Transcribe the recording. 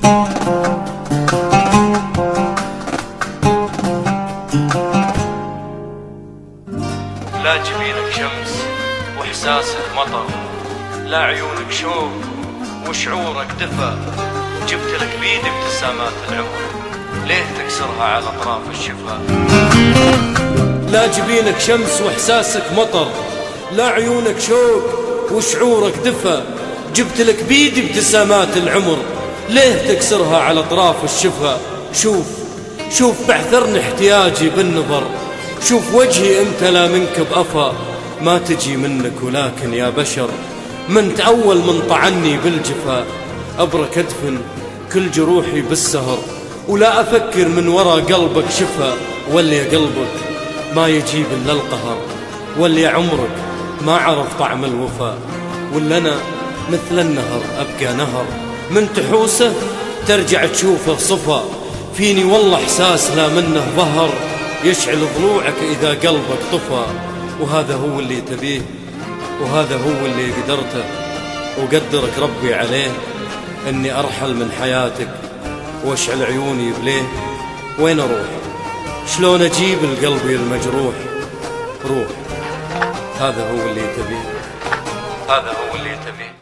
لا جبينك شمس واحساسك مطر، لا عيونك شوق وشعورك دفى، جبت لك بيدي ابتسامات العمر، ليه تكسرها على اطراف الشفا؟ لا جبينك شمس واحساسك مطر، لا عيونك شوق وشعورك دفى، جبت لك بيدي ابتسامات العمر، ليه تكسرها على اطراف الشفا؟ شوف بعثرني احتياجي بالنظر، شوف وجهي امتلا منك بأفا، ما تجي منك ولكن يا بشر من تأول من طعني بالجفا، أبرك أدفن كل جروحي بالسهر، ولا أفكر من ورا قلبك شفا، واللي قلبك ما يجيب إلا القهر، واللي عمرك ما عرف طعم الوفا، ولا أنا مثل النهر أبقى نهر من تحوسه ترجع تشوفه صفا، فيني والله إحساس لا منه ظهر يشعل ضلوعك إذا قلبك طفى، وهذا هو اللي تبيه وهذا هو اللي قدرته، وقدرك ربي عليه إني أرحل من حياتك واشعل عيوني بليه، وين أروح؟ شلون أجيب لقلبي المجروح؟ روح، هذا هو اللي تبيه، هذا هو اللي تبيه.